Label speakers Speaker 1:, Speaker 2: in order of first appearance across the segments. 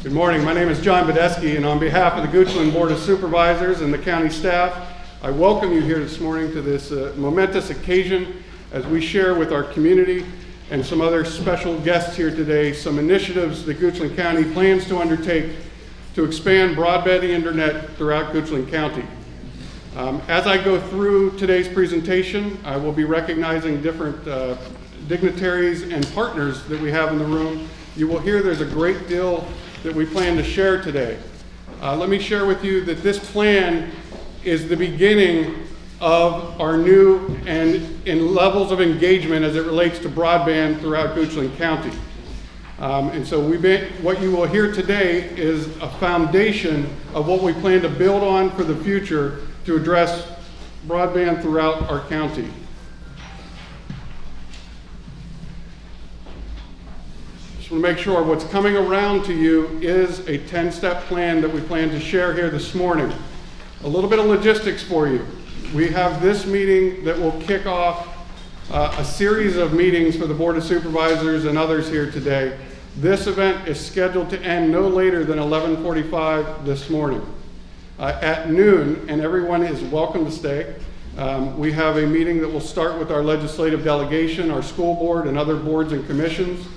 Speaker 1: Good morning. My name is John Badesky, and on behalf of the Goochland Board of Supervisors and the county staff, I welcome you here this morning to this momentous occasion as we share with our community and some other special guests here today some initiatives that Goochland County plans to undertake to expand broadband internet throughout Goochland County. As I go through today's presentation, I will be recognizing different dignitaries and partners that we have in the room. You will hear there's a great deal that we plan to share today. Let me share with you that this plan is the beginning of our new and in levels of engagement as it relates to broadband throughout Goochland County. And so what you will hear today is a foundation of what we plan to build on for the future to address broadband throughout our county. To make sure what's coming around to you is a 10-step plan that we plan to share here this morning. A little bit of logistics for you. We have this meeting that will kick off a series of meetings for the Board of Supervisors and others here today. This event is scheduled to end no later than 11:45 this morning. At noon, and everyone is welcome to stay, we have a meeting that will start with our legislative delegation, our school board, and other boards and commissions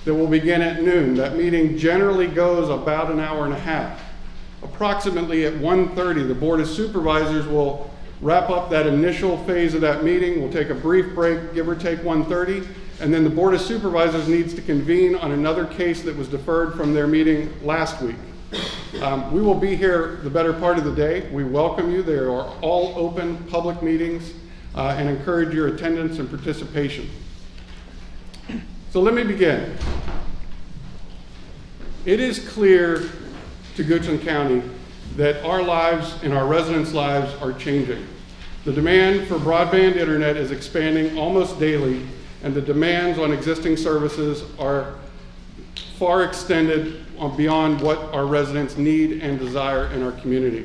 Speaker 1: that will begin at noon. That meeting generally goes about an hour and a half. Approximately at 1:30, the Board of Supervisors will wrap up that initial phase of that meeting. We'll take a brief break, give or take 1:30, and then the Board of Supervisors needs to convene on another case that was deferred from their meeting last week. We will be here the better part of the day. We welcome you. They are all open public meetings and encourage your attendance and participation. So let me begin. It is clear to Goochland County that our lives and our residents' lives are changing. The demand for broadband internet is expanding almost daily, and the demands on existing services are far extended beyond what our residents need and desire in our community.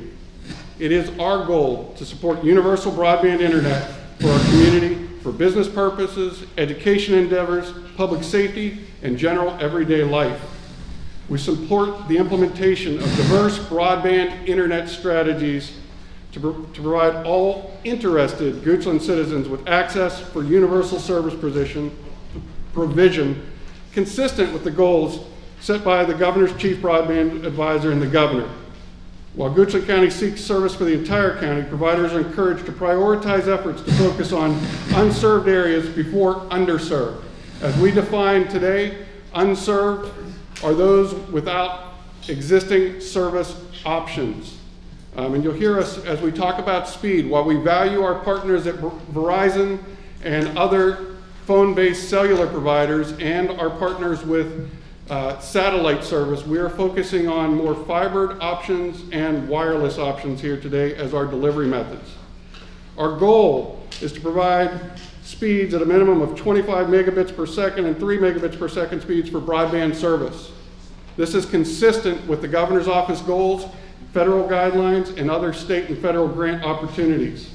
Speaker 1: It is our goal to support universal broadband internet for our community, for business purposes, education endeavors, public safety, and general everyday life. We support the implementation of diverse broadband internet strategies to provide all interested Goochland citizens with access for universal service provision consistent with the goals set by the Governor's Chief Broadband Advisor and the Governor. While Goochland County seeks service for the entire county, providers are encouraged to prioritize efforts to focus on unserved areas before underserved. As we define today, unserved are those without existing service options. And you'll hear us as we talk about speed. While we value our partners at Verizon and other phone-based cellular providers and our partners with satellite service, we are focusing on more fibered options and wireless options here today as our delivery methods. Our goal is to provide speeds at a minimum of 25 megabits per second and 3 megabits per second speeds for broadband service. This is consistent with the Governor's Office goals, federal guidelines, and other state and federal grant opportunities.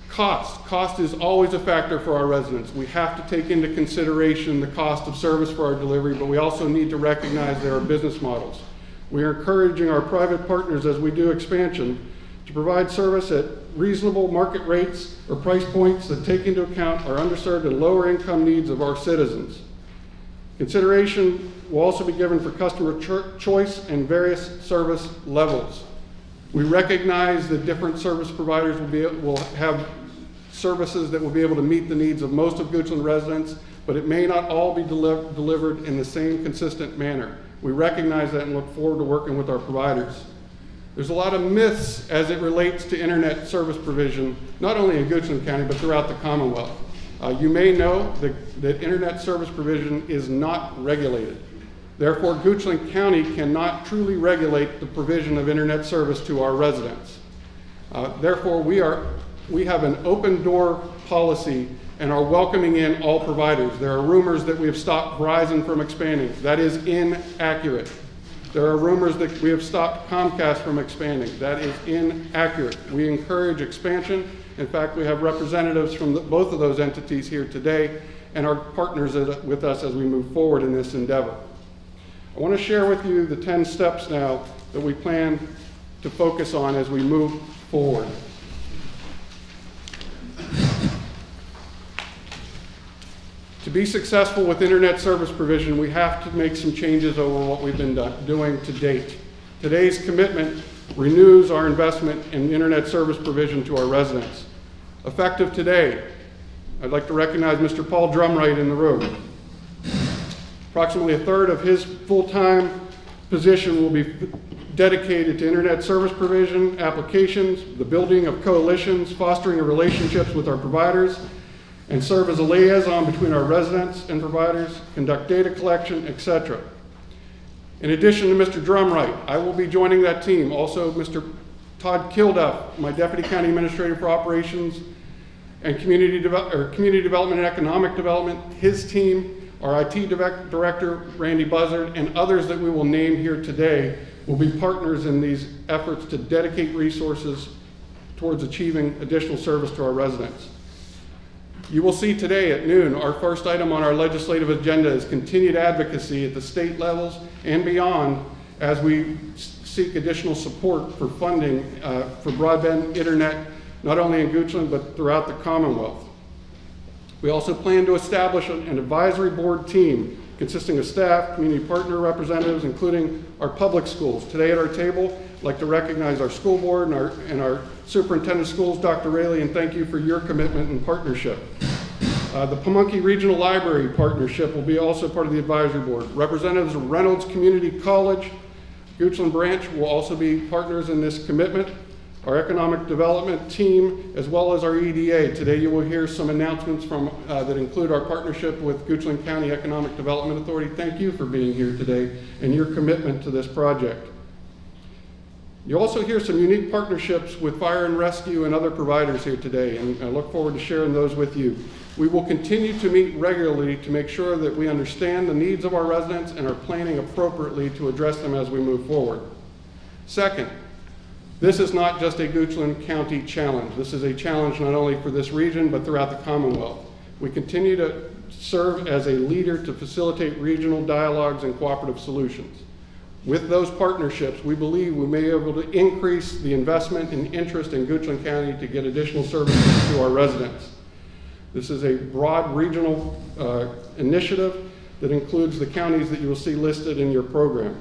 Speaker 1: Cost is always a factor for our residents. We have to take into consideration the cost of service for our delivery, but we also need to recognize there are business models. We are encouraging our private partners as we do expansion to provide service at reasonable market rates or price points that take into account our underserved and lower income needs of our citizens. Consideration will also be given for customer choice and various service levels. We recognize that different service providers will have services that will be able to meet the needs of most of Goochland residents, but it may not all be delivered in the same consistent manner. We recognize that and look forward to working with our providers. There's a lot of myths as it relates to internet service provision, not only in Goochland County, but throughout the Commonwealth. You may know that internet service provision is not regulated. Therefore, Goochland County cannot truly regulate the provision of internet service to our residents. Therefore, we have an open door policy and are welcoming in all providers. There are rumors that we have stopped Verizon from expanding. That is inaccurate. There are rumors that we have stopped Comcast from expanding. That is inaccurate. We encourage expansion. In fact, we have representatives from both of those entities here today and are partners with us as we move forward in this endeavor. I want to share with you the 10 steps now that we plan to focus on as we move forward. To be successful with internet service provision, we have to make some changes over what we've been doing to date. Today's commitment renews our investment in internet service provision to our residents. Effective today, I'd like to recognize Mr. Paul Drumright in the room. Approximately a third of his full-time position will be dedicated to internet service provision, applications, the building of coalitions, fostering relationships with our providers, and serve as a liaison between our residents and providers, conduct data collection, etc. In addition to Mr. Drumright, I will be joining that team. Also, Mr. Todd Kilduff, my Deputy County Administrator for Operations and Community Development and Economic Development, his team, our IT Director, Randy Buzzard, and others that we will name here today will be partners in these efforts to dedicate resources towards achieving additional service to our residents. You will see today at noon, our first item on our legislative agenda is continued advocacy at the state levels and beyond as we seek additional support for funding for broadband internet, not only in Goochland, but throughout the Commonwealth. We also plan to establish an advisory board team consisting of staff, community partner representatives, including our public schools. Today at our table, I'd like to recognize our school board and our superintendent of schools, Dr. Raley, and thank you for your commitment and partnership. The Pamunkey Regional Library Partnership will be also part of the advisory board. Representatives of Reynolds Community College, Goochland branch will also be partners in this commitment. Our economic development team, as well as our EDA. Today you will hear some announcements from that include our partnership with Goochland County Economic Development Authority. Thank you for being here today and your commitment to this project. You'll also hear some unique partnerships with fire and rescue and other providers here today, and I look forward to sharing those with you. We will continue to meet regularly to make sure that we understand the needs of our residents and are planning appropriately to address them as we move forward. Second, this is not just a Goochland County challenge. This is a challenge not only for this region, but throughout the Commonwealth. We continue to serve as a leader to facilitate regional dialogues and cooperative solutions. With those partnerships, we believe we may be able to increase the investment and interest in Goochland County to get additional services to our residents. This is a broad regional initiative that includes the counties that you will see listed in your program.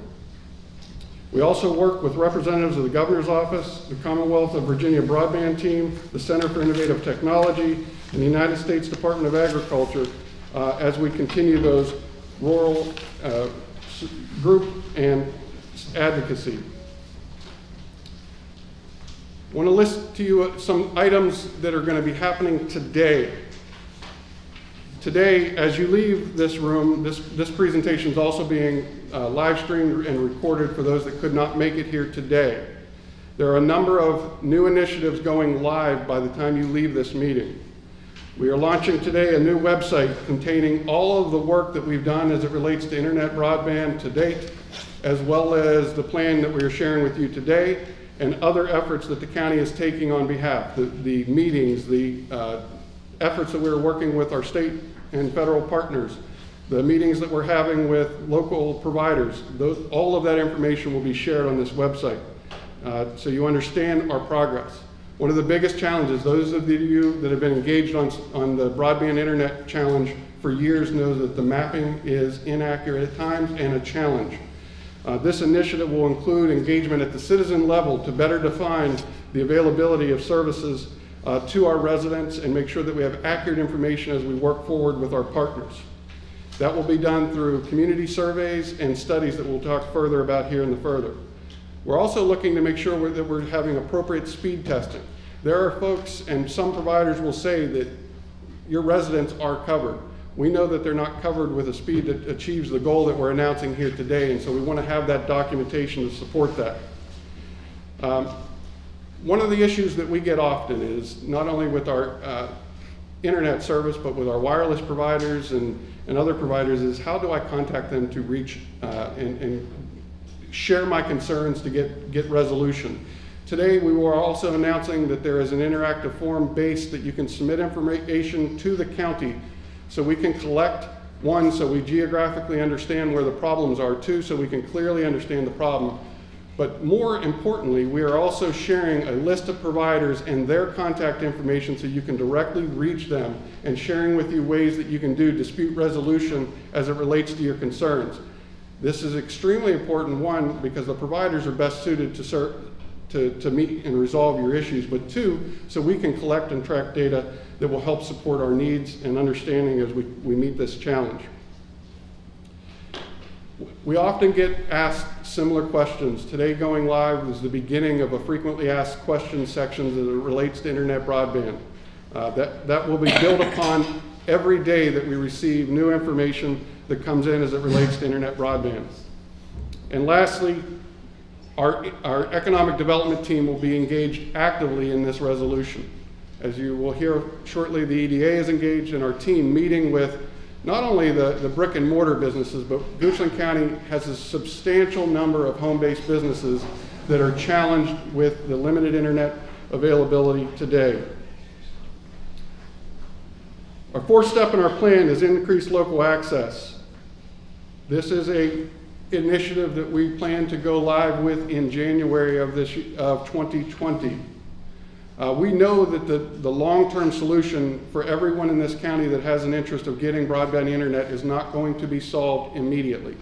Speaker 1: We also work with representatives of the Governor's Office, the Commonwealth of Virginia Broadband Team, the Center for Innovative Technology, and the United States Department of Agriculture as we continue those rural group and advocacy. I want to list to you some items that are going to be happening today. Today, as you leave this room, this presentation is also being live streamed and recorded for those that could not make it here today. There are a number of new initiatives going live by the time you leave this meeting. We are launching today a new website containing all of the work that we've done as it relates to internet broadband to date, as well as the plan that we are sharing with you today and other efforts that the county is taking on behalf, the meetings, the efforts that we're working with our state and federal partners, the meetings that we're having with local providers. All of that information will be shared on this website so you understand our progress. One of the biggest challenges, those of you that have been engaged on the broadband internet challenge for years know that the mapping is inaccurate at times and a challenge. This initiative will include engagement at the citizen level to better define the availability of services to our residents and make sure that we have accurate information as we work forward with our partners. That will be done through community surveys and studies that we'll talk further about here in the further. We're also looking to make sure that we're having appropriate speed testing. There are folks, and some providers will say that your residents are covered. We know that they're not covered with a speed that achieves the goal that we're announcing here today, and so we want to have that documentation to support that. One of the issues that we get often is not only with our internet service, but with our wireless providers and other providers is how do I contact them to reach and share my concerns to get resolution. Today we were also announcing that there is an interactive form base that you can submit information to the county so we can collect One, so we geographically understand where the problems are. Two, so we can clearly understand the problem. But more importantly, we are also sharing a list of providers and their contact information so you can directly reach them, and sharing with you ways that you can do dispute resolution as it relates to your concerns. This is extremely important, one, because the providers are best suited to meet and resolve your issues, but two, so we can collect and track data that will help support our needs and understanding as we meet this challenge. We often get asked similar questions. Today going live is the beginning of a frequently asked questions section as it relates to internet broadband. That will be built upon every day that we receive new information that comes in as it relates to internet broadband. And lastly, our economic development team will be engaged actively in this resolution. As you will hear shortly, the EDA is engaged in our team meeting with not only the brick and mortar businesses, but Goochland County has a substantial number of home-based businesses that are challenged with the limited internet availability today. Our fourth step in our plan is increased local access. This is an initiative that we plan to go live with in January of 2020. We know that the long-term solution for everyone in this county that has an interest of getting broadband internet is not going to be solved immediately.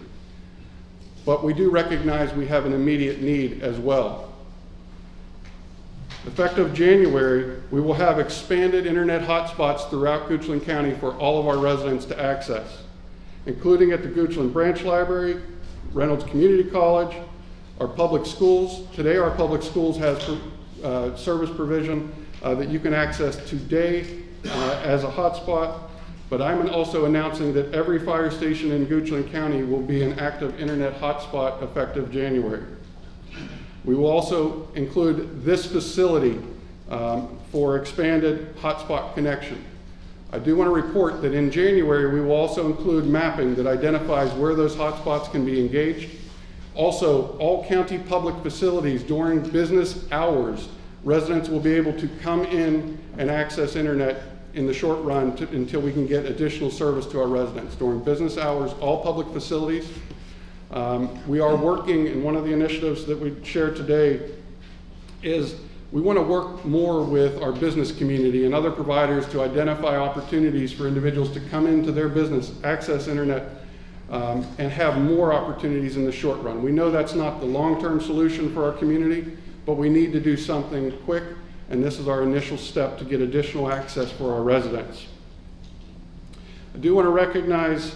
Speaker 1: But we do recognize we have an immediate need as well. Effective January, we will have expanded internet hotspots throughout Goochland County for all of our residents to access, including at the Goochland Branch Library, Reynolds Community College, our public schools. Today our public schools has service provision that you can access today as a hotspot, but I'm also announcing that every fire station in Goochland County will be an active internet hotspot effective January. We will also include this facility for expanded hotspot connection. I do want to report that in January we will also include mapping that identifies where those hotspots can be engaged. Also, all county public facilities during business hours, residents will be able to come in and access internet in the short run until we can get additional service to our residents. During business hours, all public facilities. We are working, and one of the initiatives that we shared today is we want to work more with our business community and other providers to identify opportunities for individuals to come into their business, access internet, and have more opportunities in the short run. We know that's not the long-term solution for our community, but we need to do something quick, and this is our initial step to get additional access for our residents. I do want to recognize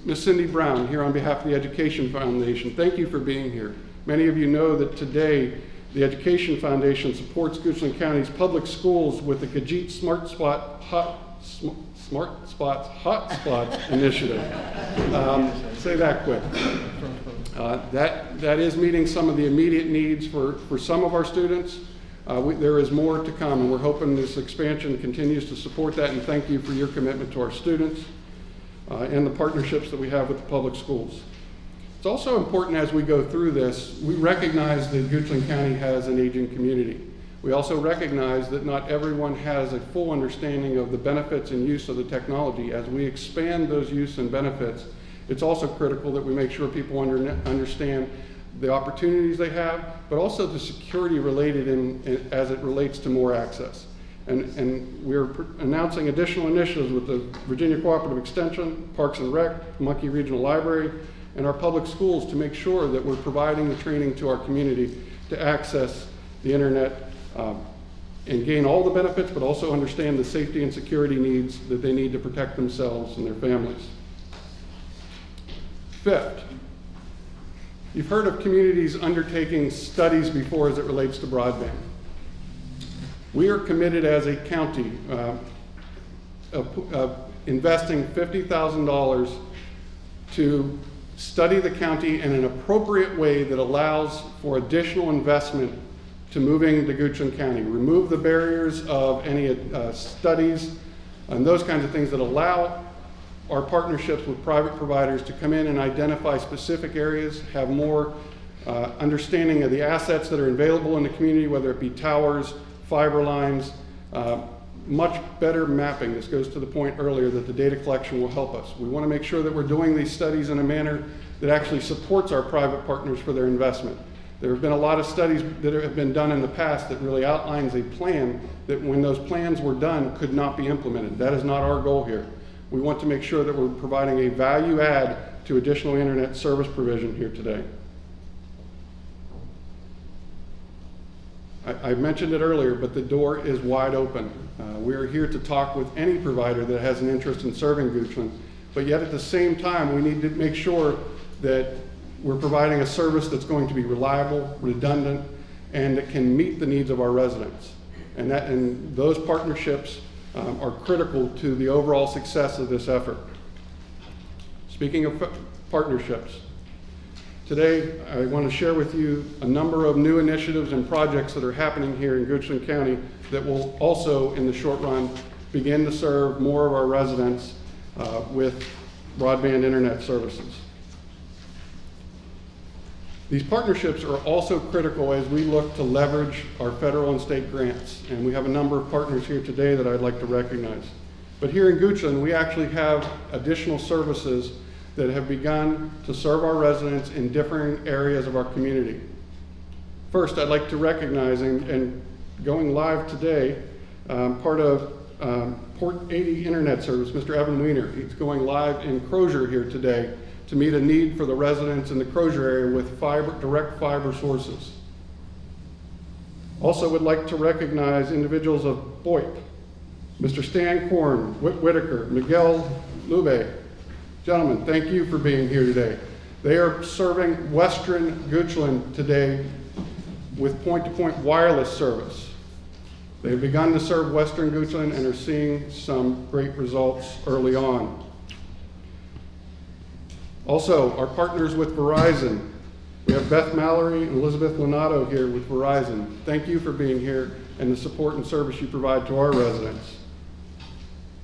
Speaker 1: Ms. Cindy Brown here on behalf of the Education Foundation. Thank you for being here. Many of you know that today the Education Foundation supports Goochland County's public schools with the Khajiit Smart Spots Hotspot Initiative. Say that quick. That is meeting some of the immediate needs for some of our students. There is more to come, and we're hoping this expansion continues to support that, and thank you for your commitment to our students and the partnerships that we have with the public schools. It's also important as we go through this, we recognize that Goochland County has an aging community. We also recognize that not everyone has a full understanding of the benefits and use of the technology. As we expand those use and benefits, it's also critical that we make sure people understand the opportunities they have, but also the security related as it relates to more access. And we're announcing additional initiatives with the Virginia Cooperative Extension, Parks and Rec, Monkey Regional Library, and our public schools to make sure that we're providing the training to our community to access the internet and gain all the benefits, but also understand the safety and security needs that they need to protect themselves and their families. Fifth, you've heard of communities undertaking studies before as it relates to broadband. We are committed as a county of investing $50,000 to study the county in an appropriate way that allows for additional investment to moving to Goochland County. Remove the barriers of any studies and those kinds of things that allow our partnerships with private providers to come in and identify specific areas, have more understanding of the assets that are available in the community, whether it be towers, fiber lines, much better mapping. This goes to the point earlier that the data collection will help us. We want to make sure that we're doing these studies in a manner that actually supports our private partners for their investment. There have been a lot of studies that have been done in the past that really outlines a plan that when those plans were done could not be implemented. That is not our goal here. We want to make sure that we're providing a value add to additional internet service provision here today. I mentioned it earlier, but the door is wide open. We are here to talk with any provider that has an interest in serving Goochland, but yet at the same time, we need to make sure that we're providing a service that's going to be reliable, redundant, and that can meet the needs of our residents. And those partnerships are critical to the overall success of this effort. Speaking of partnerships, today I want to share with you a number of new initiatives and projects that are happening here in Goochland County that will also, in the short run, begin to serve more of our residents with broadband internet services. These partnerships are also critical as we look to leverage our federal and state grants, and we have a number of partners here today that I'd like to recognize. But here in Goochland, we actually have additional services that have begun to serve our residents in different areas of our community. First, I'd like to recognize, and going live today, part of Port 80 Internet Service, Mr. Evan Weiner. He's going live in Crozier here today to meet a need for the residents in the Crozier area with direct fiber sources. Also would like to recognize individuals of VoIP, Mr. Stan Korn, Whit Whitaker, Miguel Lube. Gentlemen, thank you for being here today. They are serving Western Goochland today with point-to-point wireless service. They have begun to serve Western Goochland and are seeing some great results early on. Also, our partners with Verizon. We have Beth Mallory and Elizabeth Lonato here with Verizon. Thank you for being here and the support and service you provide to our residents.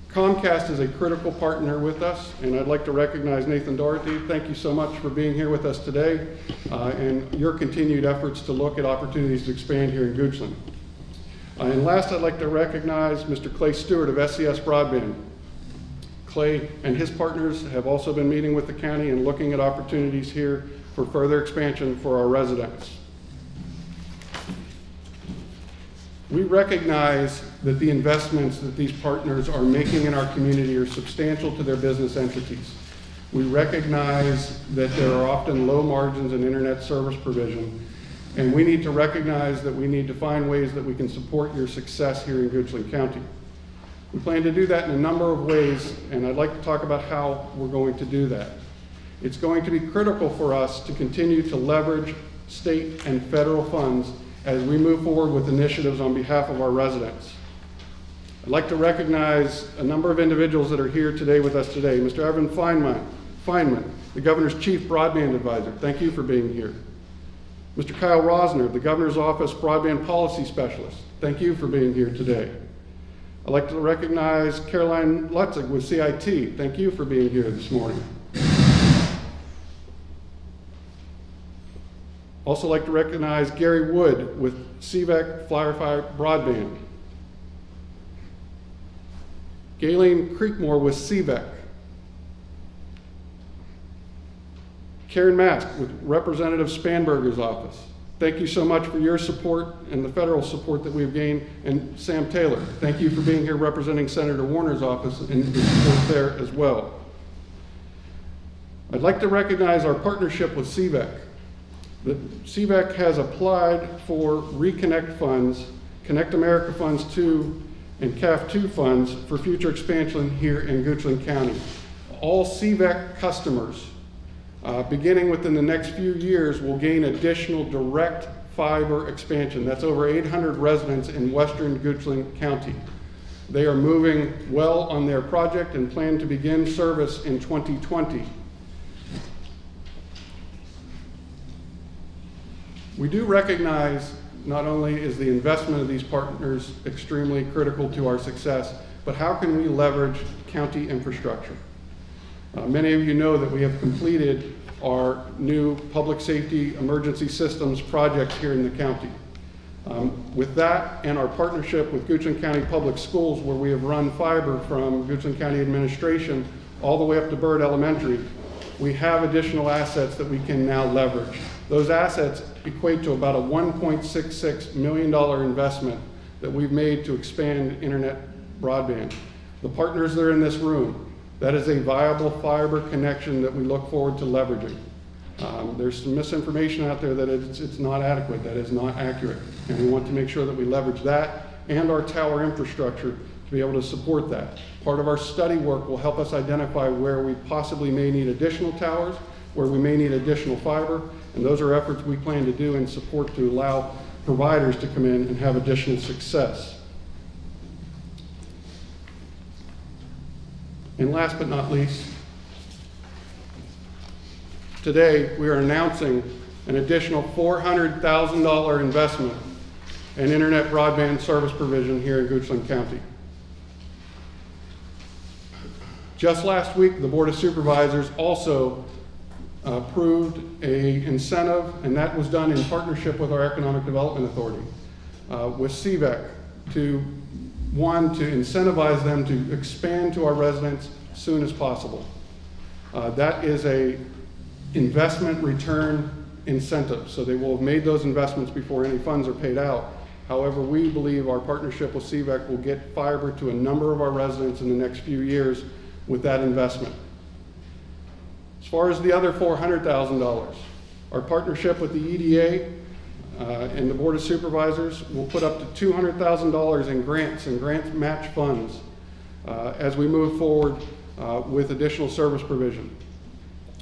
Speaker 1: Comcast is a critical partner with us, and I'd like to recognize Nathan Doherty. Thank you so much for being here with us today and your continued efforts to look at opportunities to expand here in Goochland. And last, I'd like to recognize Mr. Clay Stewart of SCS Broadband. Clay and his partners have also been meeting with the county and looking at opportunities here for further expansion for our residents. We recognize that the investments that these partners are making in our community are substantial to their business entities. We recognize that there are often low margins in internet service provision, and we need to recognize that we need to find ways that we can support your success here in Goochland County. We plan to do that in a number of ways, and I'd like to talk about how we're going to do that. It's going to be critical for us to continue to leverage state and federal funds as we move forward with initiatives on behalf of our residents. I'd like to recognize a number of individuals that are here today with us today. Mr. Evan Feynman, the Governor's Chief Broadband Advisor. Thank you for being here. Mr. Kyle Rosner, the Governor's Office Broadband Policy Specialist. Thank you for being here today. I'd like to recognize Caroline Lutzig with CIT. Thank you for being here this morning. Also like to recognize Gary Wood with CVEC Firefly Broadband. Galen Creekmore with CVEC. Karen Mask with Representative Spanberger's office. Thank you so much for your support and the federal support that we've gained. And Sam Taylor, thank you for being here representing Senator Warner's office and the support there as well. I'd like to recognize our partnership with CVEC. The CVEC has applied for Reconnect funds, Connect America Funds 2, and CAF 2 funds for future expansion here in Goochland County. All CVEC customers, beginning within the next few years, will gain additional direct fiber expansion. That's over 800 residents in western Goochland County. They are moving well on their project and plan to begin service in 2020. We do recognize not only is the investment of these partners extremely critical to our success, but how can we leverage county infrastructure? Many of you know that we have completed our new public safety emergency systems projects here in the county. With that and our partnership with Goochland County Public Schools, where we have run fiber from Goochland County administration all the way up to Byrd Elementary, we have additional assets that we can now leverage. Those assets equate to about a $1.66 million investment that we've made to expand internet broadband. The partners that are in this room, that is a viable fiber connection that we look forward to leveraging. There's some misinformation out there that it's not adequate, that is not accurate. And we want to make sure that we leverage that and our tower infrastructure to be able to support that. Part of our study work will help us identify where we possibly may need additional towers, where we may need additional fiber, and those are efforts we plan to do and support to allow providers to come in and have additional success. And last but not least, today we are announcing an additional $400,000 investment in internet broadband service provision here in Goochland County. Just last week, the Board of Supervisors also approved an incentive, and that was done in partnership with our Economic Development Authority, with CVEC, to incentivize them to expand to our residents as soon as possible. That is a investment return incentive, so they will have made those investments before any funds are paid out. However, we believe our partnership with CVEC will get fiber to a number of our residents in the next few years with that investment. As far as the other $400,000, our partnership with the EDA and the Board of Supervisors will put up to $200,000 in grants and grant match funds as we move forward with additional service provision.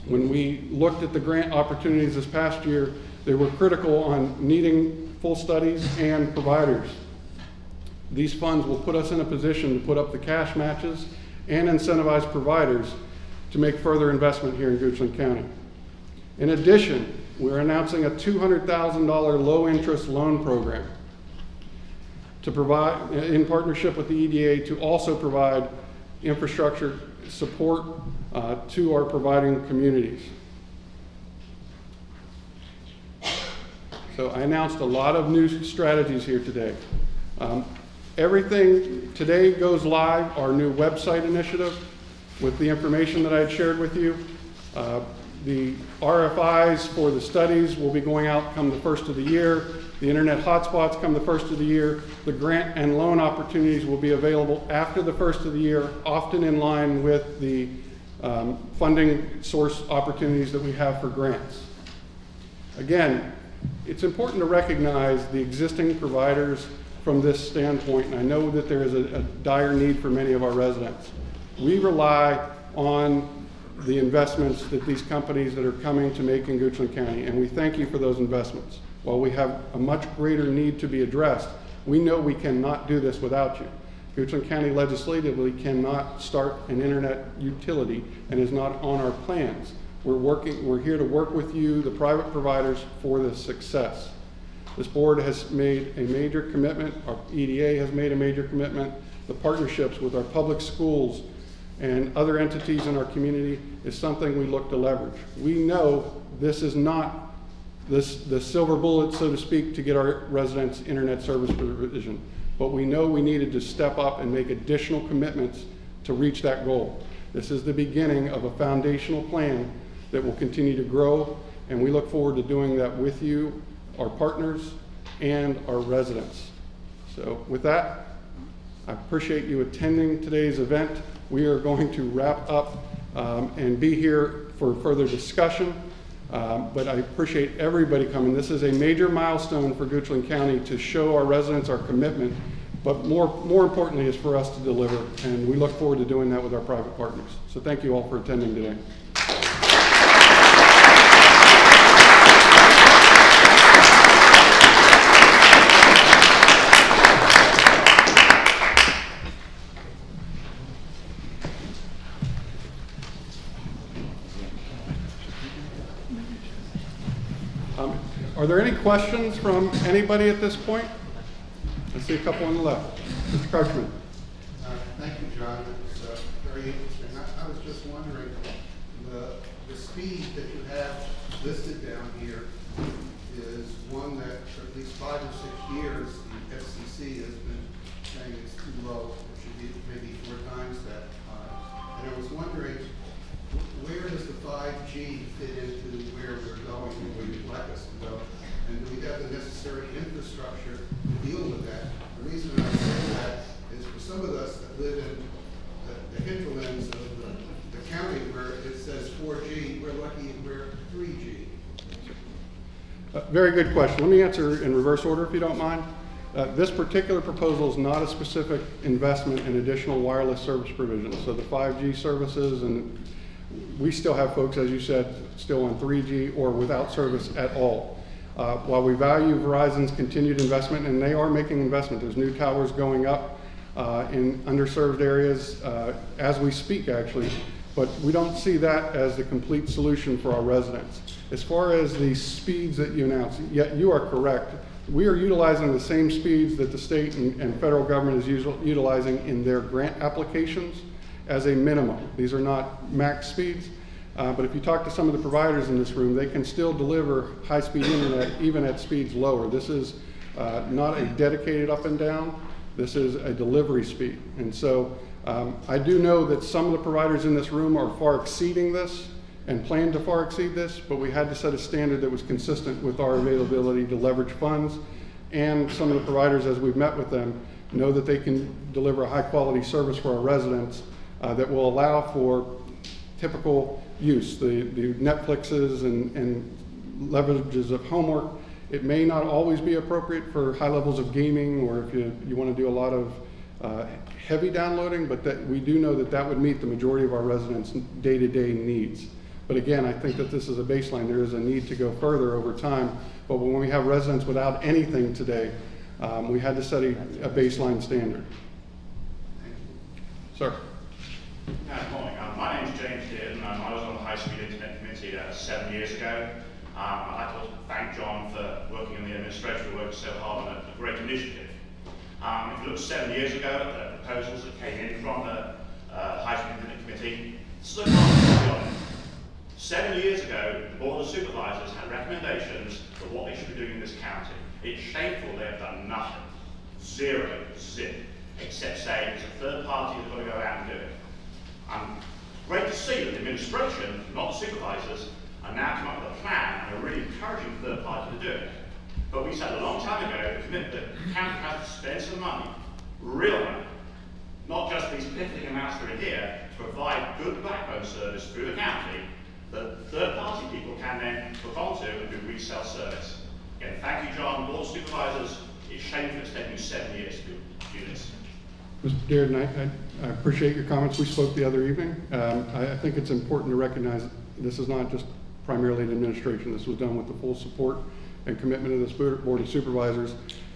Speaker 1: When we looked at the grant opportunities this past year, they were critical on needing full studies and providers. These funds will put us in a position to put up the cash matches and incentivize providers to make further investment here in Goochland County. In addition, we're announcing a $200,000 low-interest loan program to provide, in partnership with the EDA, to also provide infrastructure support to our providing communities. So I announced a lot of new strategies here today. Everything today goes live, our new website initiative, with the information that I had shared with you. The RFIs for the studies will be going out come the first of the year. The internet hotspots come the first of the year. The grant and loan opportunities will be available after the first of the year, often in line with the funding source opportunities that we have for grants. Again, it's important to recognize the existing providers from this standpoint, and I know that there is a dire need for many of our residents. We rely on the investments that these companies that are coming to make in Goochland County, and we thank you for those investments. While we have a much greater need to be addressed, we know we cannot do this without you. Goochland County legislatively cannot start an internet utility and is not on our plans. We're here to work with you, the private providers, for this success. This board has made a major commitment, our EDA has made a major commitment, the partnerships with our public schools and other entities in our community is something we look to leverage. We know this is not the silver bullet, so to speak, to get our residents internet service provision, but we know we needed to step up and make additional commitments to reach that goal. This is the beginning of a foundational plan that will continue to grow, and we look forward to doing that with you, our partners, and our residents. So with that, I appreciate you attending today's event. We are going to wrap up and be here for further discussion, but I appreciate everybody coming. This is a major milestone for Goochland County to show our residents our commitment, but more importantly is for us to deliver, and we look forward to doing that with our private partners. So thank you all for attending today. Are there any questions from anybody at this point? I see a couple on the left. Mr. Karchman.
Speaker 2: Thank you, John. It's very interesting. I was just wondering, the speed that you have listed down here is one that for at least 5 or 6 years, the FCC has been saying it's too low. It should be maybe 4 times that high. And I was wondering, where does the 5G fit into where we're going and where you'd like us to go? And do we have the necessary infrastructure to deal with that? The reason I say that is for some of us that live in the hinterlands of the county where it says 4G, we're lucky we're 3G.
Speaker 1: Very good question. Let me answer in reverse order if you don't mind. This particular proposal is not a specific investment in additional wireless service provisions. So the 5G services, and we still have folks, as you said, still on 3G or without service at all. While we value Verizon's continued investment, and they are making investment, there's new towers going up in underserved areas as we speak, actually, but we don't see that as the complete solution for our residents. As far as the speeds that you announced, yet you are correct. We are utilizing the same speeds that the state and federal government is utilizing in their grant applications as a minimum. These are not max speeds, but if you talk to some of the providers in this room, they can still deliver high-speed internet even at speeds lower. This is not a dedicated up and down. This is a delivery speed. And so I do know that some of the providers in this room are far exceeding this and plan to far exceed this, but we had to set a standard that was consistent with our availability to leverage funds. And some of the providers, as we've met with them, know that they can deliver a high-quality service for our residents that will allow for typical use, the Netflixes and leverages of homework. It may not always be appropriate for high levels of gaming, or if you want to do a lot of heavy downloading, but that we do know that that would meet the majority of our residents' day-to-day needs. But again, I think that this is a baseline. There is a need to go further over time, but when we have residents without anything today, we had to set a baseline standard. Sir.
Speaker 3: Good morning. My name is James Dearden. I was on the High Speed Internet Committee 7 years ago. I'd like to thank John for working on the administration who worked so hard on a great initiative. If you look 7 years ago at the proposals that came in from the High Speed Internet Committee, this is a comment. 7 years ago, the Board of Supervisors had recommendations for what they should be doing in this county. It's shameful they have done nothing. Zero, zip, except saying it's a third party that's got to go out and do it. Great to see that the administration, not the supervisors, are now coming up with a plan and are really encouraging the third party to do it. But we said a long time ago to commit that the county has to spend some money, real money, not just these piffling amounts that are here, to provide good backbone service through the county that third-party people can then hook onto and do resale service. Again, thank you, John. Board of Supervisors, it's shameful it's taken you 7 years to do this.
Speaker 1: Mr. Dearden, I appreciate your comments. We spoke the other evening. I think it's important to recognize that this is not just primarily an administration. This was done with the full support and commitment of this Board of Supervisors.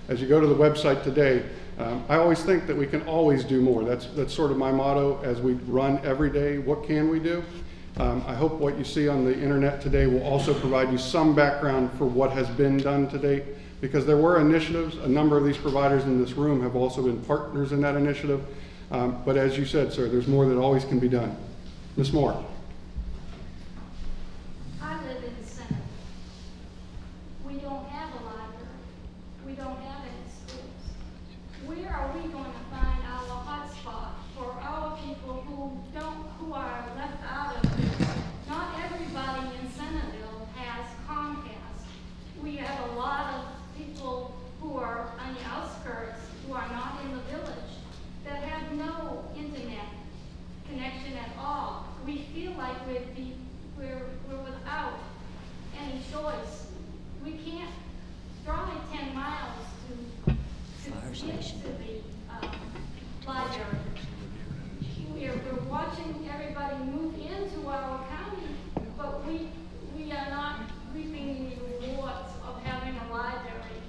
Speaker 1: As you go to the website today, I always think that we can always do more. That's sort of my motto as we run every day. What can we do? I hope what you see on the internet today will also provide you some background for what has been done to date, because there were initiatives. A number of these providers in this room have also been partners in that initiative. But as you said, sir, there's more that always can be done. Ms. Moore.
Speaker 4: I live in the center. We don't have a library. We don't have any schools. Where are we going to find our hotspot for our people who are left out of this? Not everybody in Centerville has Comcast. We have a lot of people who are on the outskirts, who are not in the village, that have no internet connection at all. We feel like we're without any choice. We can't drive 10 miles to get to the library. We're watching everybody move into our county, but we are not reaping the rewards of having a library,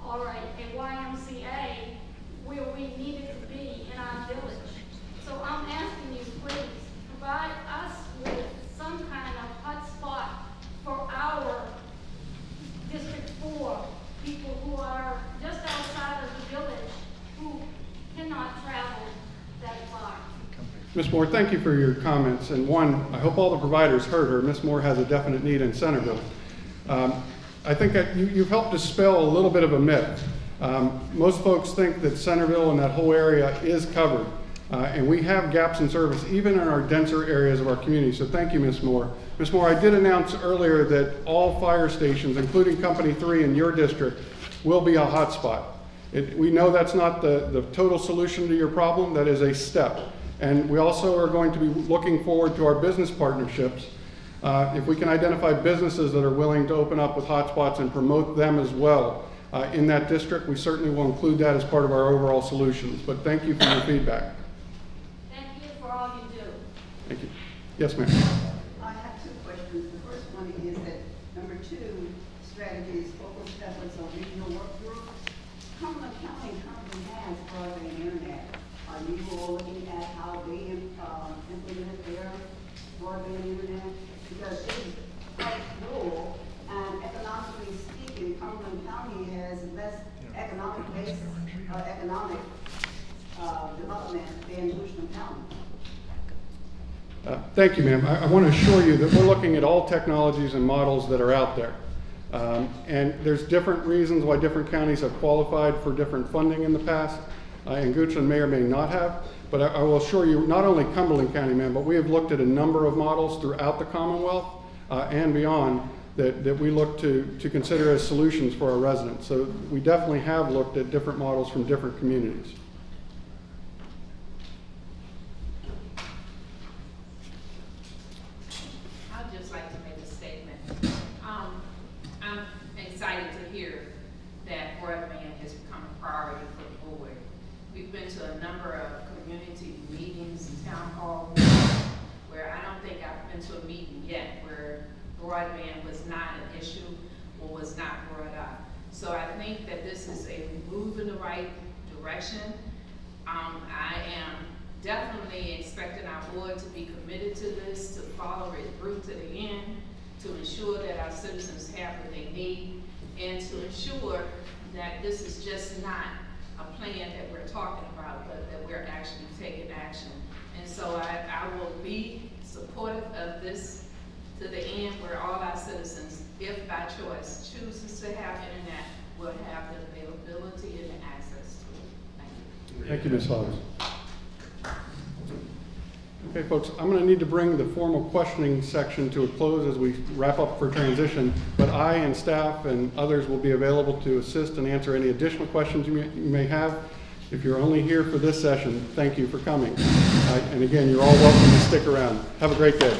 Speaker 4: all right, a YMCA, where we needed to be in our village. So I'm asking you, please, provide us with some kind of hotspot for our District 4, people who are just outside of the village, who cannot travel that far.
Speaker 1: Ms. Moore, thank you for your comments. And one, I hope all the providers heard her. Ms. Moore has a definite need in Centerville. I think that you've helped dispel a little bit of a myth. Most folks think that Centerville and that whole area is covered. And we have gaps in service even in our denser areas of our community. So thank you, Ms. Moore. Ms. Moore, I did announce earlier that all fire stations, including Company 3 in your district, will be a hotspot. We know that's not the total solution to your problem. That is a step. And we also are going to be looking forward to our business partnerships. If we can identify businesses that are willing to open up with hotspots and promote them as well in that district, we certainly will include that as part of our overall solutions. But thank you for your feedback.
Speaker 4: Thank you for all you do.
Speaker 1: Thank you. Yes, ma'am.
Speaker 5: I have two questions. The first one is that number 2 strategy is focused efforts on regional work groups. Cumberland County currently has broadband internet. Are you all looking at how they implemented their broadband internet? Because it is quite rural, and economically speaking, Cumberland County has less economic base, economic development than Goochland County.
Speaker 1: Thank you, ma'am. I want to assure you that we're looking at all technologies and models that are out there. And there's different reasons why different counties have qualified for different funding in the past, and Goochland may or may not have. But I will assure you, not only Cumberland County, ma'am, but we have looked at a number of models throughout the Commonwealth and beyond that we look to consider as solutions for our residents. So we definitely have looked at different models from different communities.
Speaker 6: I'd just like to make a statement. I'm excited to hear that broadband has become a priority for the board. We've been to a number of community meetings and town hall meetings where I don't think I've been to a meeting yet where broadband was not an issue or was not brought up. So I think that this is a move in the right direction. I am definitely expecting our board to be committed to this, to follow it through to the end, to ensure that our citizens have what they need, and to ensure that this is just not a plan that we're talking about, but that we're actually taking action. And so I will be supportive of this to the end where all our citizens, if by choice, chooses to have internet, will have the availability and the access to it. Thank you.
Speaker 1: Thank you, Ms. Hobbs. Okay, folks, I'm going to need to bring the formal questioning section to a close as we wrap up for transition, but I and staff and others will be available to assist and answer any additional questions you may have. If you're only here for this session, thank you for coming. And again, you're all welcome to stick around. Have a great day.